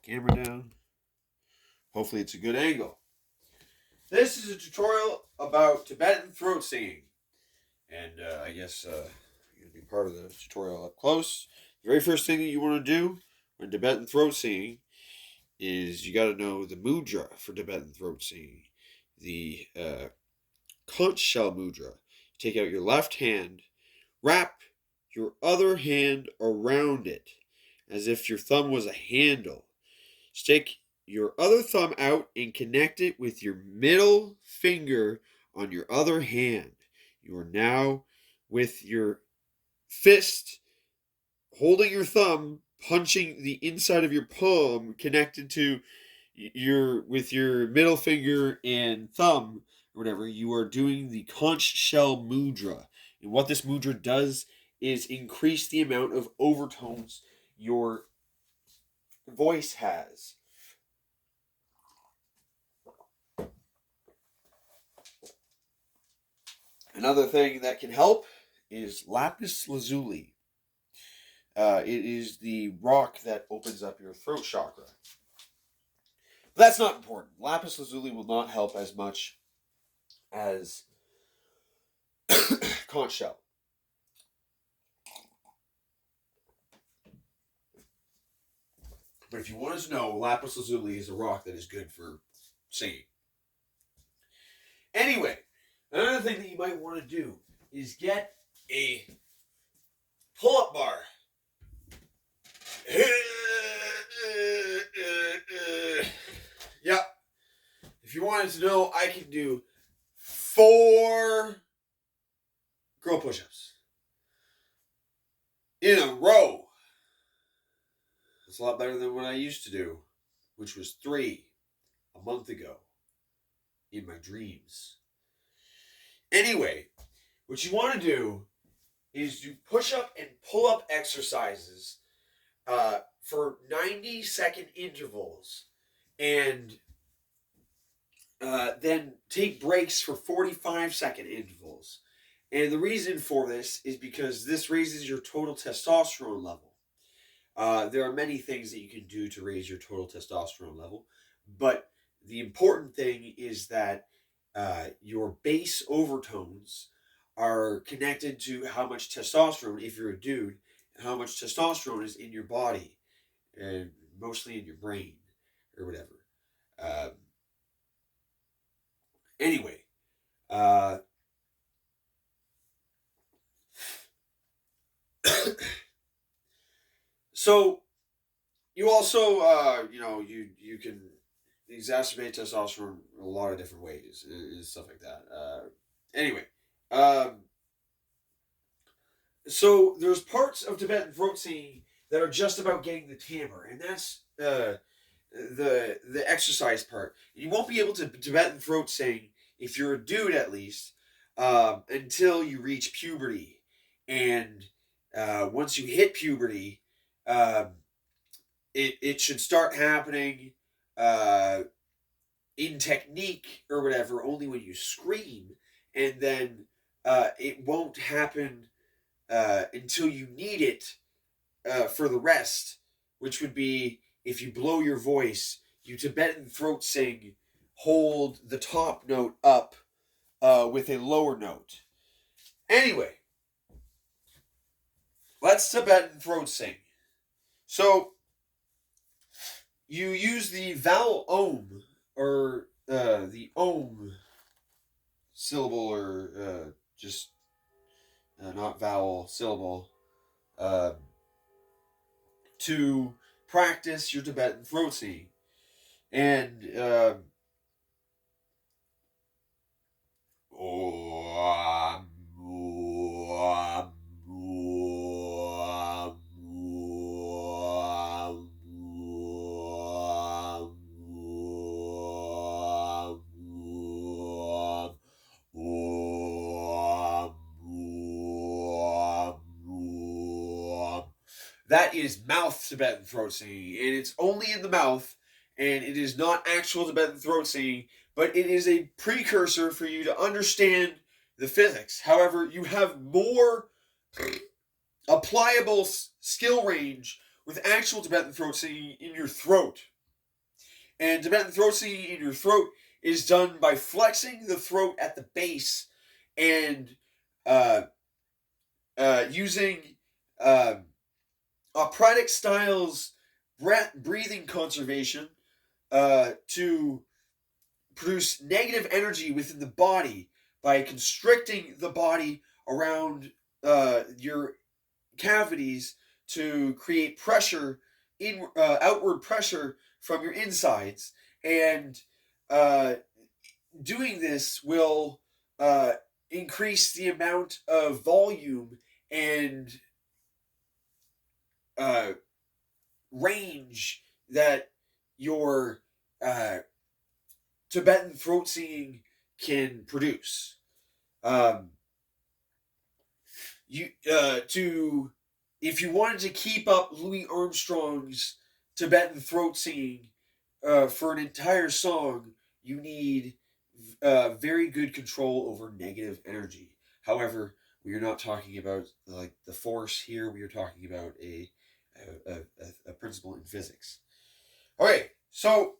camera down. Hopefully it's a good angle. This is a tutorial about Tibetan throat singing. And I guess you're going to be part of the tutorial up close. The very first thing that you want to do when Tibetan throat singing is you got to know the mudra for Tibetan throat singing. The Conch shell mudra. Take out your left hand, wrap your other hand around it as if your thumb was a handle. Stick your other thumb out and connect it with your middle finger on your other hand. You are now with your fist holding your thumb, punching the inside of your palm, connected to with your middle finger and thumb or whatever. You are doing the conch shell mudra. And what this mudra does is increase the amount of overtones your voice has. Another thing that can help is lapis lazuli. It is the rock that opens up your throat chakra. But that's not important. Lapis lazuli will not help as much as conch shell. But if you wanted to know, lapis lazuli is a rock that is good for singing. Anyway, another thing that you might want to do is get a pull-up bar. Yep. If you wanted to know, I can do 4 girl push-ups in a row. That's a lot better than what I used to do, which was 3 a month ago in my dreams. Anyway, what you want to do is do push-up and pull-up exercises for 90-second intervals, and then take breaks for 45-second intervals. And the reason for this is because this raises your total testosterone level. There are many things that you can do to raise your total testosterone level, but the important thing is that your bass overtones are connected to how much testosterone, if you're a dude, how much testosterone is in your body, and mostly in your brain or whatever. Anyway, so you also, you can exacerbate testosterone in a lot of different ways and stuff like that. Anyway, so there's parts of Tibetan throat singing that are just about getting the timbre, and that's the exercise part. You won't be able to Tibetan throat sing, if you're a dude at least, until you reach puberty. And once you hit puberty, it should start happening in technique or whatever only when you scream, and then it won't happen until you need it for the rest, which would be if you blow your voice, you Tibetan throat sing, hold the top note up with a lower note. Anyway, let's Tibetan throat sing. So you use the vowel om, or the om syllable, or just not vowel, syllable, to practice your Tibetan throat singing. And that is mouth Tibetan throat singing, and it's only in the mouth, and it is not actual Tibetan throat singing, but it is a precursor for you to understand the physics. However, you have more applicable skill range with actual Tibetan throat singing in your throat. And Tibetan throat singing in your throat is done by flexing the throat at the base and uh, using operatic styles breathing conservation to produce negative energy within the body by constricting the body around your cavities to create pressure outward pressure from your insides, and uh, doing this will uh, increase the amount of volume and uh, range that your Tibetan throat singing can produce. Um, you to If you wanted to keep up Louis Armstrong's Tibetan throat singing for an entire song, you need very good control over negative energy. However, we are not talking about like the force here. We are talking about a principle in physics. Okay, so.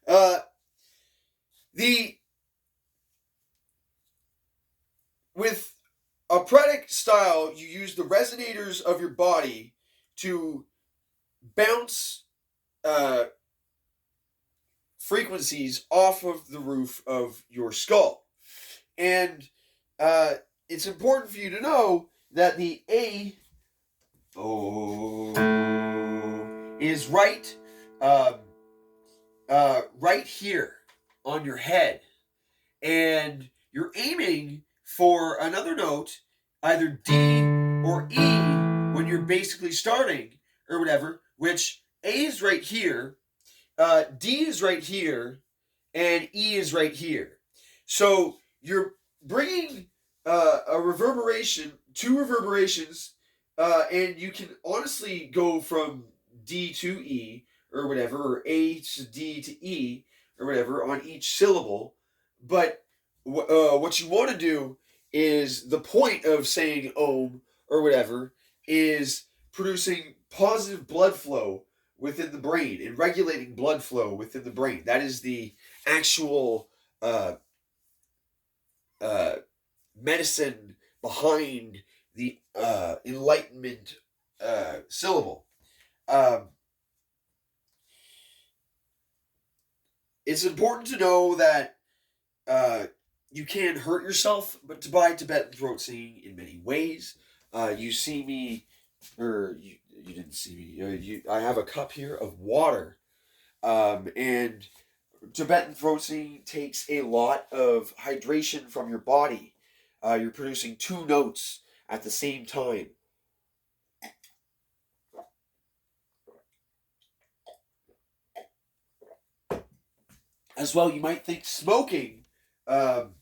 Uh, the With operatic style, you use the resonators of your body to bounce frequencies off of the roof of your skull. And it's important for you to know that the A is um, right here on your head. And you're aiming for another note, either D or E, when you're basically starting or whatever, which A is right here, D is right here, and E is right here. So you're bringing two reverberations, and you can honestly go from D to E or whatever, or A to D to E or whatever on each syllable. But what you want to do is the point of saying Om or whatever is producing positive blood flow within the brain and regulating blood flow within the brain. That is the actual uh, uh, medicine behind the enlightenment syllable. Um, it's important to know that uh, you can hurt yourself, but by Tibetan throat singing in many ways. You see me, or you didn't see me. I have a cup here of water, and Tibetan throat singing takes a lot of hydration from your body. You're producing two notes at the same time. As well, you might think smoking um,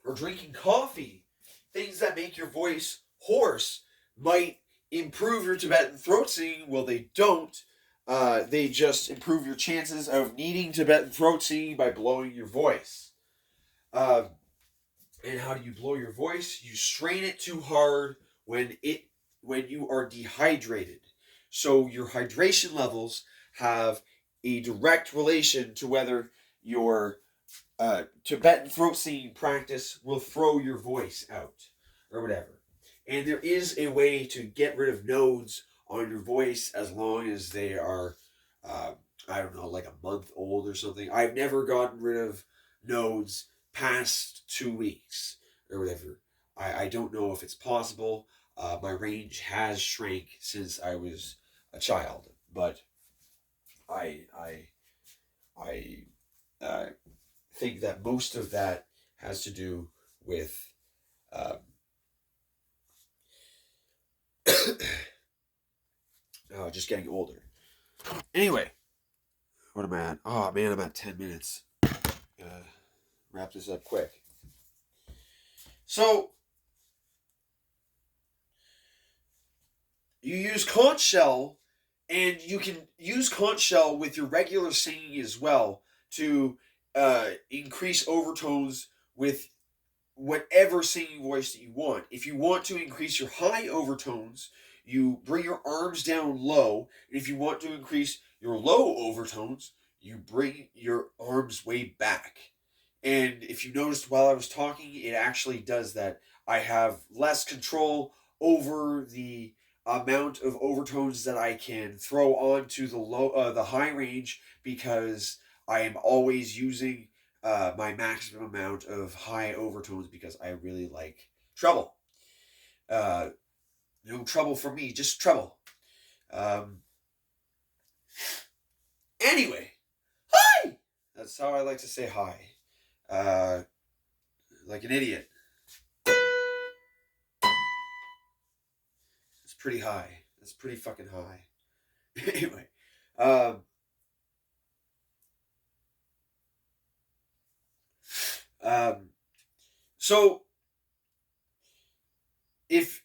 or drinking coffee, things that make your voice hoarse, might improve your Tibetan throat singing. Well, they don't. They just improve your chances of needing Tibetan throat singing by blowing your voice. Um, And how do you blow your voice? You strain it too hard when you are dehydrated. So your hydration levels have a direct relation to whether your Tibetan throat singing practice will throw your voice out or whatever. And there is a way to get rid of nodes on your voice as long as they are, I don't know, like a month old or something. I've never gotten rid of nodes past 2 weeks or whatever. I don't know if it's possible. My range has shrank since I was a child, but I think that most of that has to do with just getting older. Anyway, What am I at? Oh man, I'm at 10 minutes. Wrap this up quick. So you use conch shell, and you can use conch shell with your regular singing as well to increase overtones with whatever singing voice that you want. If you want to increase your high overtones, you bring your arms down low. And if you want to increase your low overtones, you bring your arms way back. And if you noticed while I was talking, it actually does that. I have less control over the amount of overtones that I can throw onto the high range, because I am always using my maximum amount of high overtones because I really like treble. Uh, no trouble for me, just treble. Um, anyway, hi! That's how I like to say hi. Like an idiot. It's pretty high. It's pretty fucking high. Anyway, um, um, so if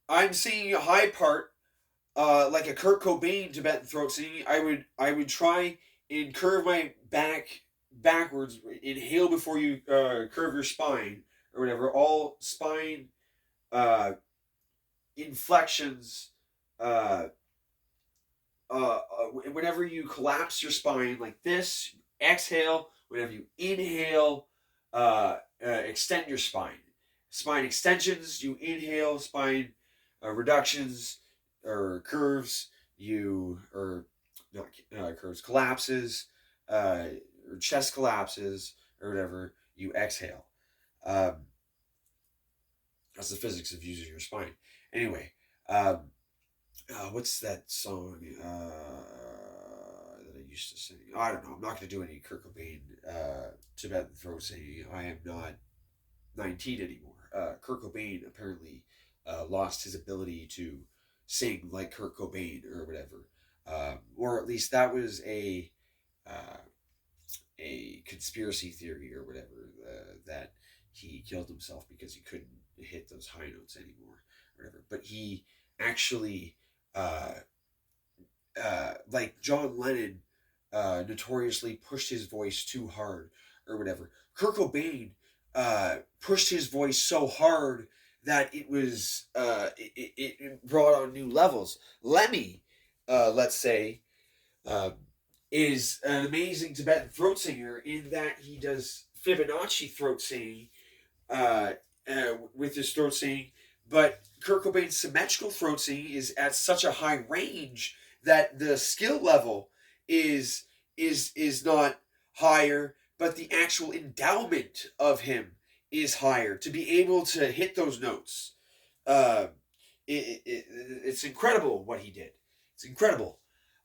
I'm singing a high part, like a Kurt Cobain Tibetan throat singing, I would try and curve my back backwards. Inhale before you curve your spine or whatever. All spine uh, inflections. Uh, whenever you collapse your spine like this, exhale. Whenever you inhale, extend your spine. Spine extensions, you inhale. Spine reductions or curves, you or not curves, collapses, or chest collapses or whatever, you exhale. Um, that's the physics of using your spine. Anyway, what's that song that I used to sing? I don't know. I'm not going to do any Kurt Cobain Tibetan throat singing. I am not 19 anymore. Kurt Cobain apparently lost his ability to sing like Kurt Cobain or whatever, or at least that was a conspiracy theory or whatever, that he killed himself because he couldn't hit those high notes anymore or whatever. But he actually, uh, like John Lennon, notoriously pushed his voice too hard or whatever. Kurt Cobain pushed his voice so hard that it brought on new levels. Lemmy, let's say, um, is an amazing Tibetan throat singer in that he does Fibonacci throat singing with his throat singing, but Kurt Cobain's symmetrical throat singing is at such a high range that the skill level is is not higher, but the actual endowment of him is higher to be able to hit those notes. Uh, it's incredible what he did. It's incredible.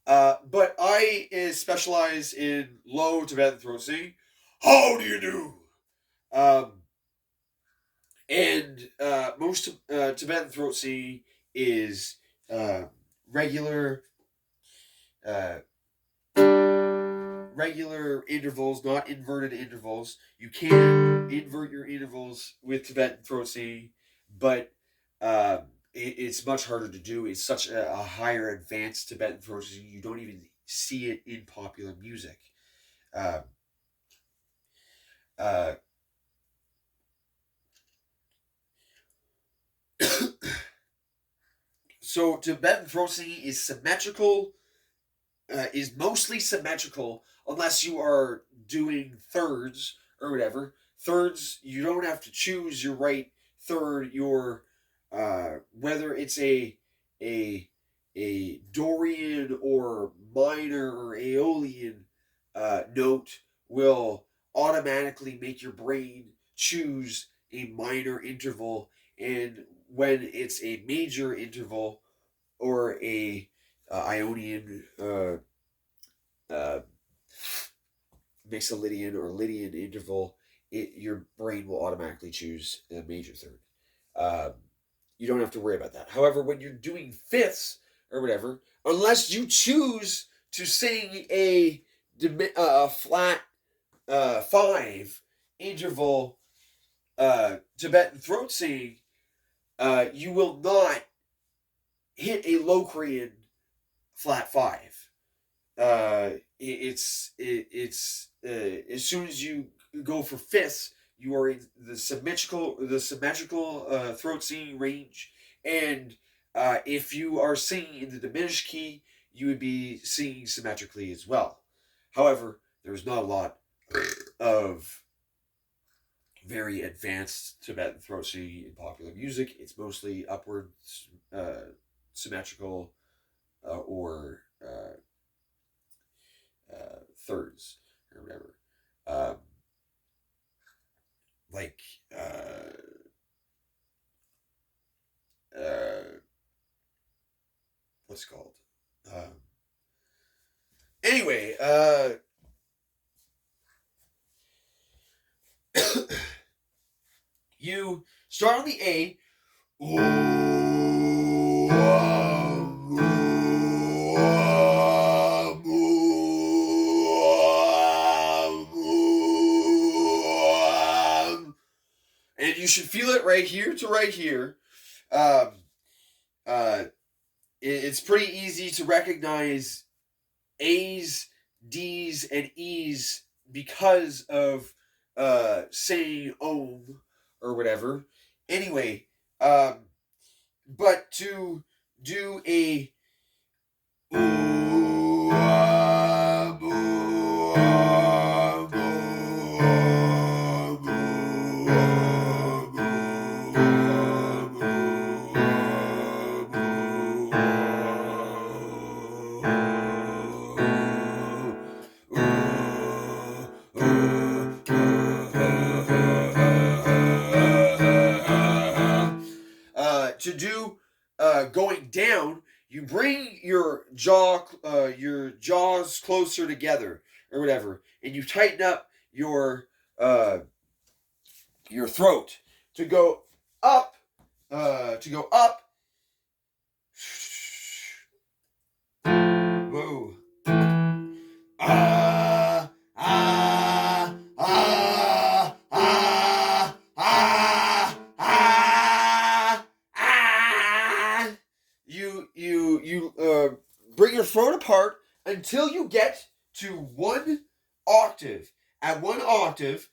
But I specialize in low Tibetan throat singing. How do you do? Um, and most Tibetan throat singing is uh, regular uh, regular intervals, not inverted intervals. You can invert your intervals with Tibetan throat singing, but it's much harder to do. It's such a higher advanced Tibetan throat singing. You don't even see it in popular music. Uh, uh, so Tibetan throat singing is symmetrical, is mostly symmetrical unless you are doing thirds or whatever. Thirds, you don't have to choose your right third. Your whether it's a a Dorian or minor or Aeolian note will automatically make your brain choose a minor interval, and when it's a major interval or a Ionian, uh, Mixolydian or Lydian interval, your brain will automatically choose a major third. Um, you don't have to worry about that. However, when you're doing fifths or whatever, unless you choose to sing a flat 5 interval Tibetan throat singing, you will not hit a Locrian flat 5. It's as soon as you go for fifths, you are in the symmetrical throat singing range, and if you are singing in the diminished key, you would be singing symmetrically as well. However, there's not a lot of very advanced Tibetan throat singing in popular music. It's mostly upward symmetrical or thirds or whatever. Like what's it called? Anyway, you start on the A. And you should feel it right here to right here. It's pretty easy to recognize A's, D's, and E's because of saying Om or whatever. Anyway, but to do a going down, you bring your jaws closer together or whatever, and you tighten up your throat to go up. Whoa. You bring your throat apart until you get to 1 octave. At 1 octave,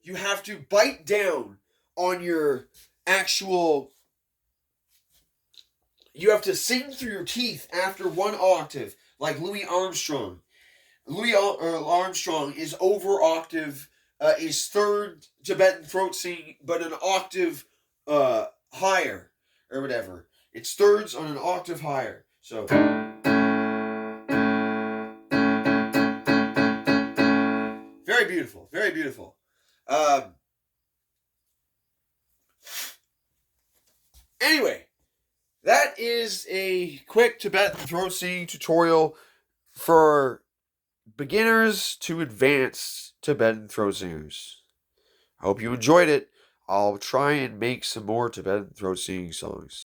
you have to bite down on your actual. You have to sing through your teeth after 1 octave, like Louis Armstrong. Louis Armstrong is over octave, is third Tibetan throat singing, but an octave higher, or whatever. It's thirds on an octave higher. So. Very beautiful, very beautiful. Anyway, that is a quick Tibetan throat singing tutorial for beginners to advanced Tibetan throat singers. I hope you enjoyed it. I'll try and make some more Tibetan throat singing songs.